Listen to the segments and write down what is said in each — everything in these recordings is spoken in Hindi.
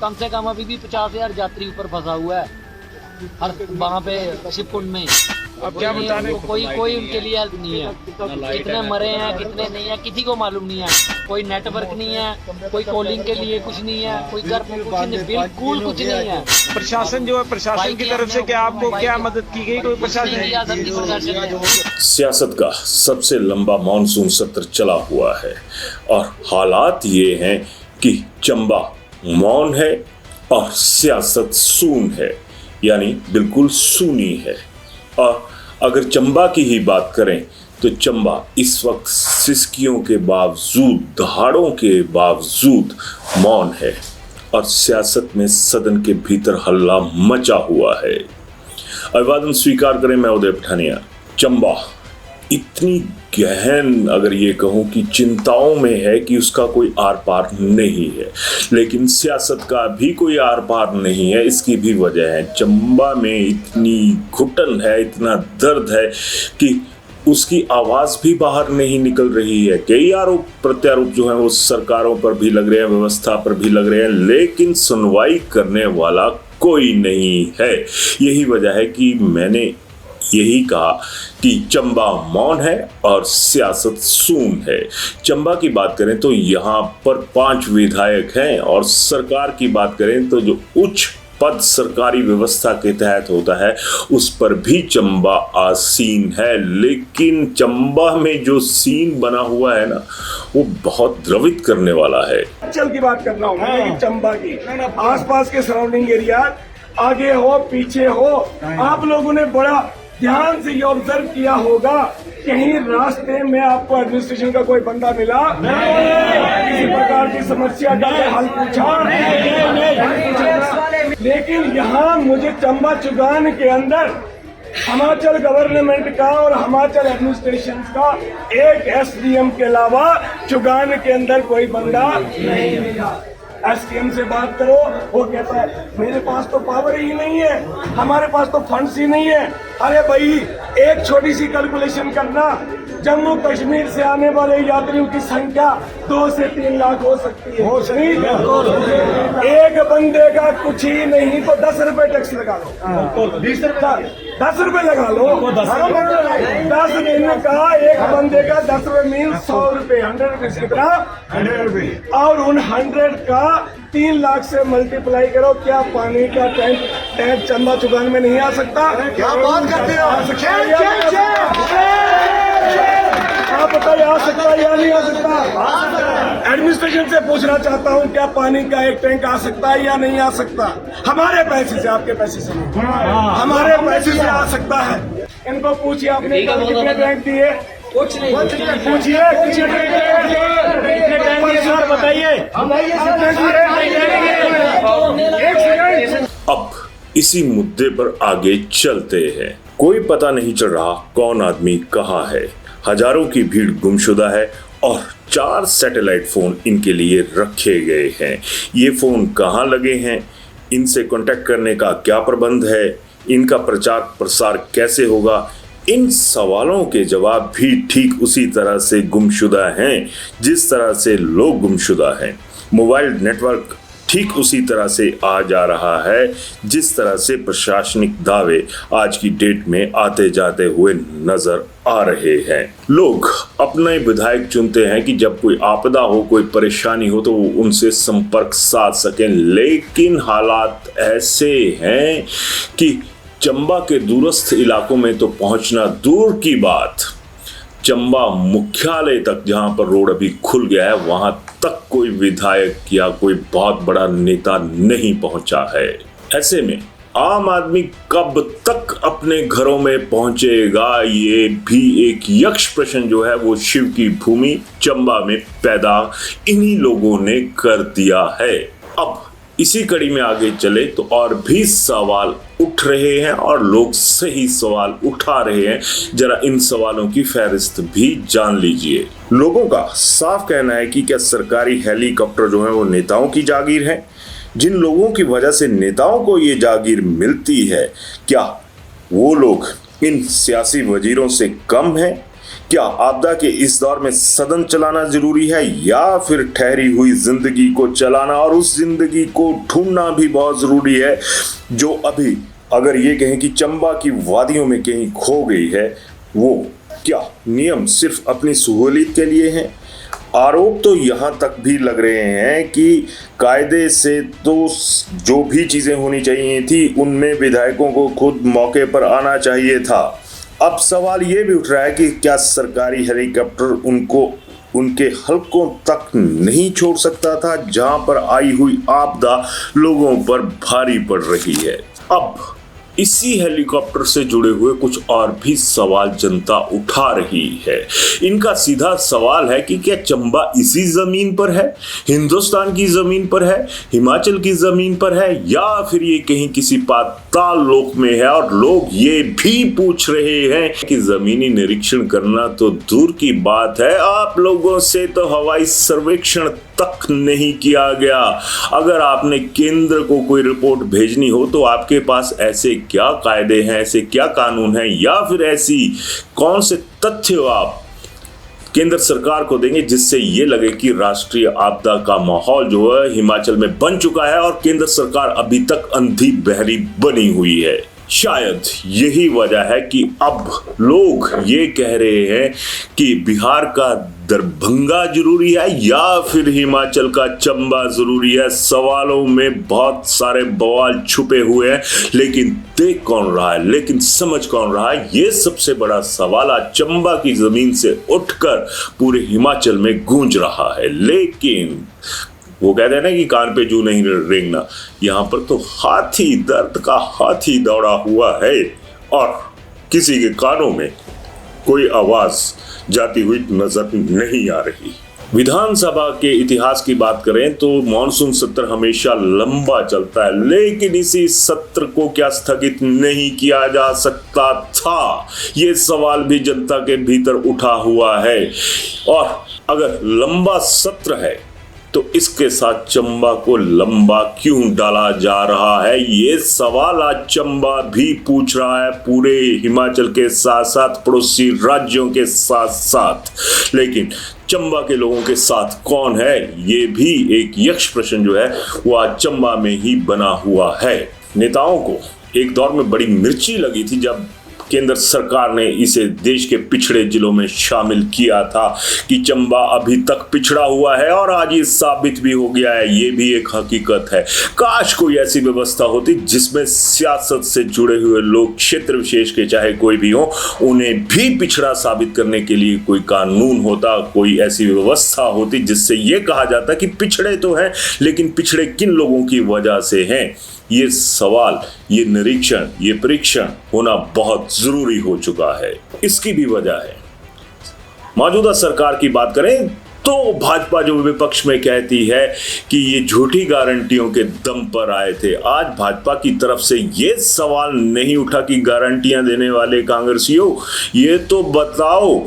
कम से कम अभी भी 50,000 यात्री ऊपर फंसा हुआ है हर वहाँ पे शिवकुंड में। अब क्या बता रहे हैं? कोई उनके लिए हेल्प नहीं है। कितने मरे हैं कितने नहीं है किसी को मालूम नहीं है। कोई नेटवर्क नहीं है, कोई कॉलिंग के लिए कुछ नहीं है, कोई घर में कुछ नहीं, बिल्कुल कुछ नहीं है। प्रशासन जो है, प्रशासन की तरफ से क्या आपको क्या मदद की गई? कोई प्रशासन? सियासत का सबसे लंबा मानसून सत्र चला हुआ है और हालात ये हैं कि चंबा मौन है और सियासत सून है, यानी बिल्कुल सूनी है। और अगर चंबा की ही बात करें तो चंबा इस वक्त सिसकियों के बावजूद, दहाड़ों के बावजूद मौन है और सियासत में सदन के भीतर हल्ला मचा हुआ है। अभिवादन स्वीकार करें, मैं उदय पठानिया। चंबा इतनी गहन, अगर ये कहूँ कि चिंताओं में है कि उसका कोई आर पार नहीं है, लेकिन सियासत का भी कोई आर पार नहीं है। इसकी भी वजह है, चंबा में इतनी घुटन है, इतना दर्द है कि उसकी आवाज़ भी बाहर नहीं निकल रही है। कई आरोप प्रत्यारोप जो है वो सरकारों पर भी लग रहे हैं, व्यवस्था पर भी लग रहे हैं, लेकिन सुनवाई करने वाला कोई नहीं है। यही वजह है कि मैंने यही कहा कि चंबा मौन है और सियासत सून है। चंबा की बात करें तो यहाँ पर 5 विधायक हैं और सरकार की बात करें तो जो उच्च पद सरकारी व्यवस्था के तहत होता है उस पर भी चंबा आसीन है। लेकिन चंबा में जो सीन बना हुआ है ना, वो बहुत द्रवित करने वाला है। चल की बात कर रहा हूँ मैं, चंबा की आसपास के सराउंडिंग एरिया, आगे हो पीछे हो, आप लोगों ने बड़ा ध्यान से ये ऑब्जर्व किया होगा, कहीं रास्ते में आपको एडमिनिस्ट्रेशन का कोई बंदा मिला, किसी प्रकार की समस्या का हल पूछा? लेकिन यहाँ मुझे चंबा चुगान के अंदर हिमाचल गवर्नमेंट का और हिमाचल एडमिनिस्ट्रेशन का एक एसडीएम के अलावा चुगान के अंदर कोई बंदा नहीं मिला। एसडीएम से बात करो, वो कहता है मेरे पास तो पावर ही नहीं है, हमारे पास तो फंड्स ही नहीं है। अरे भाई, एक छोटी सी कैलकुलेशन करना, जम्मू कश्मीर से आने वाले यात्रियों की संख्या 2 से 3 लाख हो सकती है। एक बंदे का कुछ ही नहीं तो 10 रुपए टैक्स लगा लो, 10 रुपए लगा लो, 10 दिन का एक बंदे का 10 रुपए मीन 100 रुपए, 100 रुपए कितना? 100 रुपए। और उन 100 का 3 लाख से मल्टीप्लाई करो, क्या पानी का टैंक चंबा चुगान में नहीं आ सकता? क्या बात करते हो? आप बताइए, आ सकता है या नहीं आ सकता? एडमिनिस्ट्रेशन से पूछना चाहता हूँ, क्या पानी का एक टैंक आ सकता है या नहीं आ सकता? हमारे पैसे से, आपके पैसे से नहीं, हमारे पैसे से आ सकता है। इनको पूछिए आपने कितने टैंक दिए? कुछ नहीं, पूछिए बताइए। अब इसी मुद्दे पर आगे चलते हैं। कोई पता नहीं चल रहा कौन आदमी कहाँ है। हजारों की भीड़ गुमशुदा है और 4 सैटेलाइट फोन इनके लिए रखे गए हैं। ये फोन कहाँ लगे हैं, इनसे कांटेक्ट करने का क्या प्रबंध है, इनका प्रचार प्रसार कैसे होगा, इन सवालों के जवाब भी ठीक उसी तरह से गुमशुदा हैं जिस तरह से लोग गुमशुदा हैं। मोबाइल नेटवर्क ठीक उसी तरह से आ जा रहा है जिस तरह से प्रशासनिक दावे आज की डेट में आते जाते हुए नजर आ रहे हैं। लोग अपने विधायक चुनते हैं कि जब कोई आपदा हो, कोई परेशानी हो तो वो उनसे संपर्क साध सकें, लेकिन हालात ऐसे हैं कि चंबा के दूरस्थ इलाकों में तो पहुंचना दूर की बात, चंबा मुख्यालय तक जहां पर रोड अभी खुल गया है वहां तक कोई विधायक या कोई बहुत बड़ा नेता नहीं पहुंचा है। ऐसे में आम आदमी कब तक अपने घरों में पहुंचेगा, ये भी एक यक्ष प्रश्न जो है वो शिव की भूमि चंबा में पैदा इन्हीं लोगों ने कर दिया है। अब इसी कड़ी में आगे चले तो और भी सवाल उठ रहे हैं और लोग सही सवाल उठा रहे हैं। जरा इन सवालों की फहरिस्त भी जान लीजिए। लोगों का साफ कहना है कि क्या सरकारी हेलीकॉप्टर जो है वो नेताओं की जागीर है? जिन लोगों की वजह से नेताओं को ये जागीर मिलती है, क्या वो लोग इन सियासी वजीरों से कम हैं? क्या आपदा के इस दौर में सदन चलाना जरूरी है या फिर ठहरी हुई जिंदगी को चलाना और उस जिंदगी को ढूंढना भी बहुत जरूरी है, जो अभी अगर ये कहें कि चंबा की वादियों में कहीं खो गई है? वो क्या नियम सिर्फ अपनी सहूलियत के लिए हैं? आरोप तो यहाँ तक भी लग रहे हैं कि कायदे से तो जो भी चीजें होनी चाहिए थी उनमें विधायकों को खुद मौके पर आना चाहिए था। अब सवाल ये भी उठ रहा है कि क्या सरकारी हेलीकॉप्टर उनको उनके हलकों तक नहीं छोड़ सकता था जहां पर आई हुई आपदा लोगों पर भारी पड़ रही है। अब इसी हेलीकॉप्टर से जुड़े हुए कुछ और भी सवाल जनता उठा रही है। इनका सीधा सवाल है कि क्या चंबा इसी जमीन पर है, हिंदुस्तान की जमीन पर है, हिमाचल की जमीन पर है, या फिर ये कहीं किसी पाताल लोक में है? और लोग ये भी पूछ रहे हैं कि जमीनी निरीक्षण करना तो दूर की बात है, आप लोगों से तो हवाई सर्वेक्षण तक नहीं किया गया। अगर आपने केंद्र को कोई रिपोर्ट भेजनी हो तो आपके पास ऐसे क्या कायदे हैं, ऐसे क्या कानून हैं, या फिर ऐसी कौन से तथ्य आप केंद्र सरकार को देंगे जिससे ये लगे कि राष्ट्रीय आपदा का माहौल जो है हिमाचल में बन चुका है और केंद्र सरकार अभी तक अंधी बहरी बनी हुई है? शायद यही वजह है कि अब लोग ये कह रहे हैं कि बिहार का दरभंगा जरूरी है या फिर हिमाचल का चंबा जरूरी है। सवालों में बहुत सारे बवाल छुपे हुए हैं, लेकिन देख कौन रहा है, लेकिन समझ कौन रहा है, ये सबसे बड़ा सवाल आज चंबा की जमीन से उठकर पूरे हिमाचल में गूंज रहा है। लेकिन वो कहते हैं ना कि कान पे जू नहीं रेंगना, यहाँ पर तो हाथी दर्द का हाथी दौड़ा हुआ है और किसी के कानों में कोई आवाज जाती हुई नजर नहीं आ रही। विधानसभा के इतिहास की बात करें तो मॉनसून सत्र हमेशा लंबा चलता है, लेकिन इसी सत्र को क्या स्थगित नहीं किया जा सकता था? ये सवाल भी जनता के भीतर उठा हुआ है। और अगर लंबा सत्र है तो इसके साथ चंबा को लंबा क्यों डाला जा रहा है? ये सवाल आज चंबा भी पूछ रहा है, पूरे हिमाचल के साथ साथ पड़ोसी राज्यों के साथ साथ। लेकिन चंबा के लोगों के साथ कौन है, ये भी एक यक्ष प्रश्न जो है वो आज चंबा में ही बना हुआ है। नेताओं को एक दौर में बड़ी मिर्ची लगी थी जब केंद्र सरकार ने इसे देश के पिछड़े जिलों में शामिल किया था कि चंबा अभी तक पिछड़ा हुआ है, और आज ये साबित भी हो गया है। ये भी एक हकीकत है। काश कोई ऐसी व्यवस्था होती जिसमें सियासत से जुड़े हुए लोग, क्षेत्र विशेष के चाहे कोई भी हो, उन्हें भी पिछड़ा साबित करने के लिए कोई कानून होता, कोई ऐसी व्यवस्था होती जिससे ये कहा जाता कि पिछड़े तो हैं, लेकिन पिछड़े किन लोगों की वजह से हैं। ये सवाल, ये निरीक्षण, ये परीक्षण होना बहुत जरूरी हो चुका है। इसकी भी वजह है, मौजूदा सरकार की बात करें तो भाजपा जो विपक्ष में कहती है कि ये झूठी गारंटियों के दम पर आए थे। आज भाजपा की तरफ से ये सवाल नहीं उठा कि गारंटियां देने वाले कांग्रेसियों, ये तो बताओ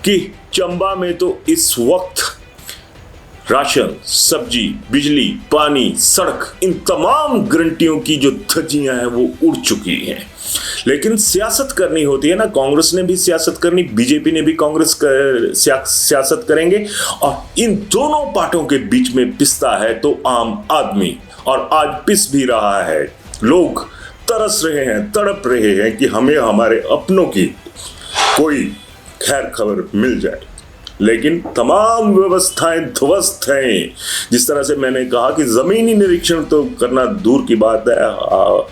कि चंबा में तो इस वक्त राशन, सब्जी, बिजली, पानी, सड़क, इन तमाम गारंटियों की जो धज्जियां हैं वो उड़ चुकी हैं। लेकिन सियासत करनी होती है ना, कांग्रेस ने भी सियासत करनी, बीजेपी ने भी कांग्रेस सियासत करेंगे, और इन दोनों पार्टियों के बीच में पिसता है तो आम आदमी, और आज पिस भी रहा है। लोग तरस रहे हैं, तड़प रहे हैं कि हमें हमारे अपनों की कोई खैर खबर मिल जाए। लेकिन तमाम व्यवस्थाएं ध्वस्त हैं। जिस तरह से मैंने कहा कि जमीनी निरीक्षण तो करना दूर की बात है,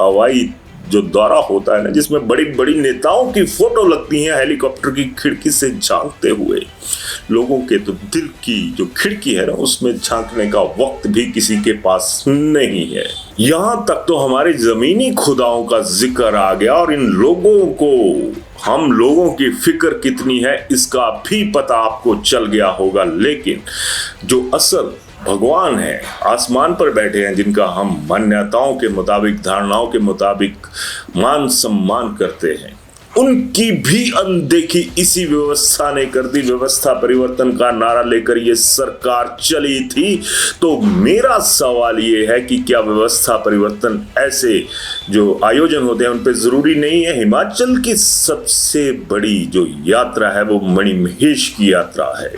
हवाई जो दौरा होता है ना, जिसमें बड़ी बड़ी नेताओं की फोटो लगती हैं हेलीकॉप्टर की खिड़की से झांकते हुए, लोगों के तो दिल की जो खिड़की है ना, उसमें झांकने का वक्त भी किसी के पास नहीं है। यहां तक तो हमारे जमीनी खुदाओं का जिक्र आ गया, और इन लोगों को, हम लोगों की फिक्र कितनी है इसका भी पता आपको चल गया होगा। लेकिन जो असल भगवान है, आसमान पर बैठे हैं, जिनका हम मान्यताओं के मुताबिक, धारणाओं के मुताबिक मान सम्मान करते हैं, उनकी भी अनदेखी इसी व्यवस्था ने कर दी। व्यवस्था परिवर्तन का नारा लेकर ये सरकार चली थी। तो मेरा सवाल ये है कि क्या व्यवस्था परिवर्तन ऐसे जो आयोजन होते हैं उन पे जरूरी नहीं है? हिमाचल की सबसे बड़ी जो यात्रा है वो मणिमहेश की यात्रा है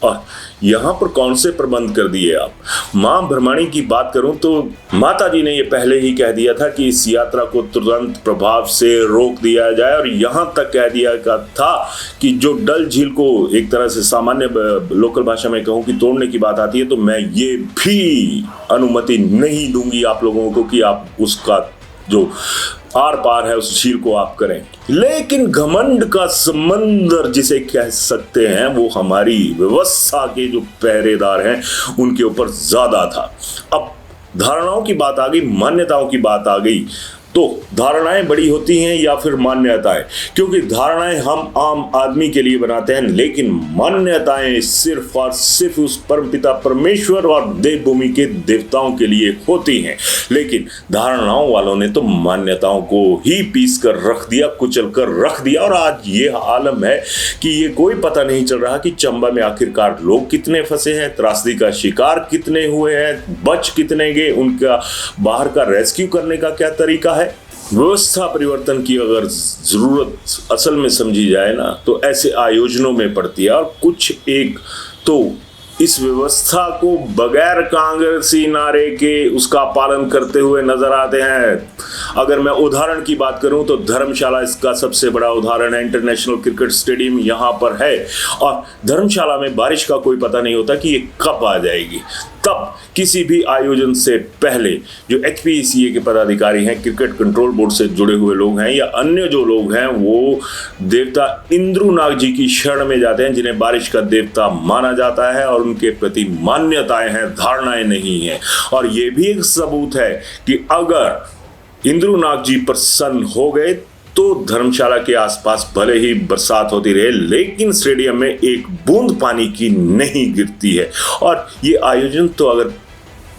और यहाँ पर कौन से प्रबंध कर दिए आप? मां भरमाणी की बात करूं तो माता जी ने ये पहले ही कह दिया था कि इस यात्रा को तुरंत प्रभाव से रोक दिया जाए और यहाँ तक कह दिया था कि जो डल झील को एक तरह से सामान्य लोकल भाषा में कहूँ कि तोड़ने की बात आती है तो मैं ये भी अनुमति नहीं दूंगी आप लोगों को कि आप उसका जो आर पार है उस झील को आप करें। लेकिन घमंड का समंदर जिसे कह सकते हैं वो हमारी व्यवस्था के जो पहरेदार हैं उनके ऊपर ज्यादा था। अब धारणाओं की बात आ गई, मान्यताओं की बात आ गई। तो धारणाएं बड़ी होती हैं या फिर मान्यताएं? क्योंकि धारणाएं हम आम आदमी के लिए बनाते हैं लेकिन मान्यताएं सिर्फ और सिर्फ उस परमपिता परमेश्वर और देवभूमि के देवताओं के लिए होती हैं। लेकिन धारणाओं वालों ने तो मान्यताओं को ही पीस कर रख दिया, कुचल कर रख दिया और आज ये आलम है कि ये कोई पता नहीं चल रहा कि चंबा में आखिरकार लोग कितने फंसे हैं, त्रासदी का शिकार कितने हुए हैं, बच कितने गए, उनका बाहर का रेस्क्यू करने का क्या तरीका है। व्यवस्था परिवर्तन की अगर जरूरत असल में समझी जाए ना तो ऐसे आयोजनों में पड़ती है और कुछ एक तो इस व्यवस्था को बगैर कांग्रेसी नारे के उसका पालन करते हुए नजर आते हैं। अगर मैं उदाहरण की बात करूं तो धर्मशाला इसका सबसे बड़ा उदाहरण है। इंटरनेशनल क्रिकेट स्टेडियम यहां पर है और धर्मशाला में बारिश का कोई पता नहीं होता कि ये कब आ जाएगी। तब किसी भी आयोजन से पहले जो HPCA के पदाधिकारी हैं, क्रिकेट कंट्रोल बोर्ड से जुड़े हुए लोग हैं या अन्य जो लोग हैं वो देवता इंद्रुनाग जी की शरण में जाते हैं जिन्हें बारिश का देवता माना जाता है और उनके प्रति मान्यताएं हैं, धारणाएं नहीं हैं। और ये भी एक सबूत है कि अगर इंद्रुनाग जी प्रसन्न हो गए तो धर्मशाला के आसपास भले ही बरसात होती रहे लेकिन स्टेडियम में एक बूंद पानी की नहीं गिरती है। और ये आयोजन तो अगर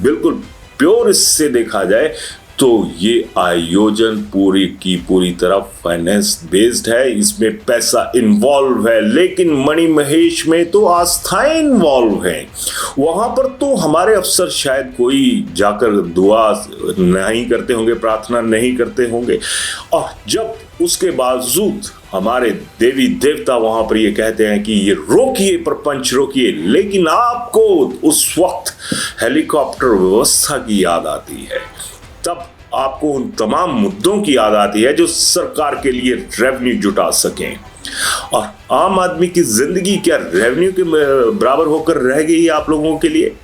बिल्कुल प्योर इससे देखा जाए तो ये आयोजन पूरी की पूरी तरह फाइनेंस बेस्ड है, इसमें पैसा इन्वॉल्व है। लेकिन मणिमहेश में तो आस्थाएं इन्वॉल्व हैं। वहां पर तो हमारे अफसर शायद कोई जाकर दुआ नहीं करते होंगे, प्रार्थना नहीं करते होंगे और जब उसके बावजूद हमारे देवी देवता वहां पर ये कहते हैं कि ये रोकिए प्रपंच रोकिए, लेकिन आपको उस वक्त हेलीकॉप्टर व्यवस्था की याद आती है। तब आपको उन तमाम मुद्दों की याद आती है जो सरकार के लिए रेवेन्यू जुटा सकें। और आम आदमी की जिंदगी क्या रेवेन्यू के बराबर होकर रह गई आप लोगों के लिए?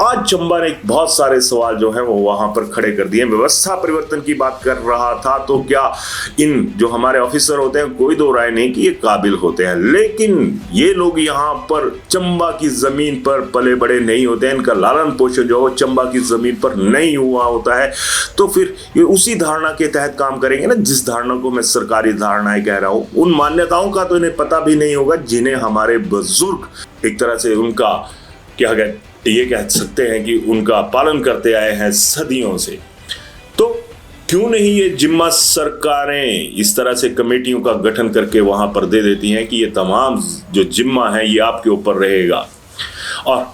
आज चंबा ने बहुत सारे सवाल जो हैं वो वहां पर खड़े कर दिए। व्यवस्था परिवर्तन की बात कर रहा था तो क्या इन जो हमारे ऑफिसर होते हैं, कोई दो राय नहीं कि ये काबिल होते हैं, लेकिन ये लोग यहाँ पर चंबा की जमीन पर पले बड़े नहीं होते हैं। इनका लालन पोषण जो है चंबा की जमीन पर नहीं हुआ होता है। तो फिर ये उसी धारणा के तहत काम करेंगे ना जिस धारणा को मैं सरकारी धारणाएं कह रहा हूँ। उन मान्यताओं का तो इन्हें पता भी नहीं होगा जिन्हें हमारे बुजुर्ग एक तरह से उनका क्या कहते ये कह सकते हैं कि उनका पालन करते आए हैं सदियों से। तो क्यों नहीं ये जिम्मा सरकारें इस तरह से कमेटियों का गठन करके वहां पर दे देती हैं कि ये तमाम जो जिम्मा है ये आपके ऊपर रहेगा। और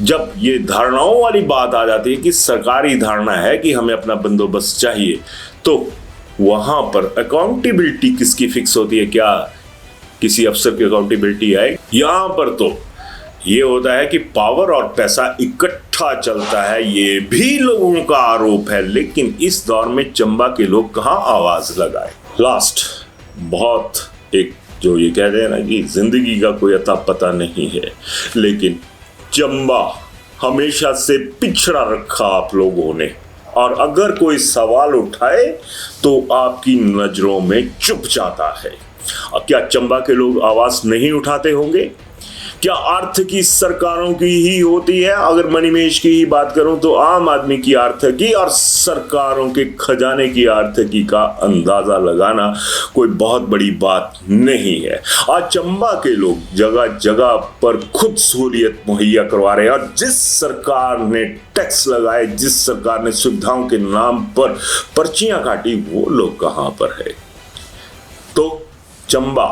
जब ये धारणाओं वाली बात आ जाती है कि सरकारी धारणा है कि हमें अपना बंदोबस्त चाहिए, तो वहां पर अकाउंटेबिलिटी किसकी फिक्स होती है? क्या किसी अफसर की अकाउंटेबिलिटी है? यहां पर तो ये होता है कि पावर और पैसा इकट्ठा चलता है, ये भी लोगों का आरोप है। लेकिन इस दौर में चंबा के लोग कहां आवाज लगाए? लास्ट बहुत एक जो ये कहते हैं ना कि जिंदगी का कोई अता पता नहीं है, लेकिन चंबा हमेशा से पिछड़ा रखा आप लोगों ने। और अगर कोई सवाल उठाए तो आपकी नजरों में चुप जाता है। अब क्या चंबा के लोग आवाज नहीं उठाते होंगे? क्या आर्थिकी सरकारों की ही होती है? अगर मणिमहेश की ही बात करूं तो आम आदमी की आर्थिकी और सरकारों के खजाने की आर्थिकी का अंदाजा लगाना कोई बहुत बड़ी बात नहीं है। आज चंबा के लोग जगह जगह पर खुद सहूलियत मुहैया करवा रहे हैं और जिस सरकार ने टैक्स लगाए, जिस सरकार ने सुविधाओं के नाम पर पर्चियां काटी, वो लोग कहां पर है? तो चंबा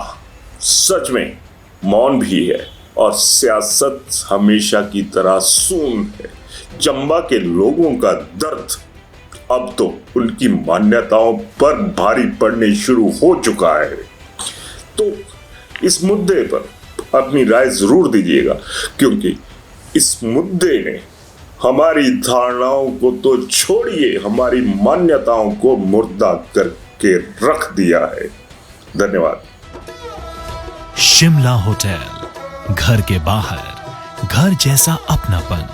सच में मौन भी है और सियासत हमेशा की तरह सून है। चंबा के लोगों का दर्द अब तो उनकी मान्यताओं पर भारी पड़ने शुरू हो चुका है। तो इस मुद्दे पर अपनी राय जरूर दीजिएगा, क्योंकि इस मुद्दे ने हमारी धारणाओं को तो छोड़िए, हमारी मान्यताओं को मुर्दा करके रख दिया है। धन्यवाद। शिमला होटल, घर के बाहर घर जैसा अपनापन।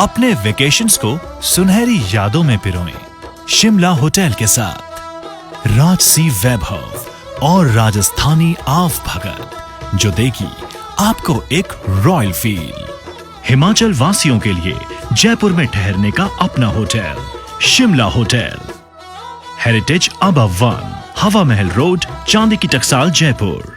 अपने वेकेशंस को सुनहरी यादों में पिरोएं शिमला होटल के साथ। राजसी वैभव और राजस्थानी आव भगत जो देगी आपको एक रॉयल फील। हिमाचल वासियों के लिए जयपुर में ठहरने का अपना hotel Shimla hotel. Heritage above 1, हवा महल रोड, चांदी की टकसाल, जयपुर।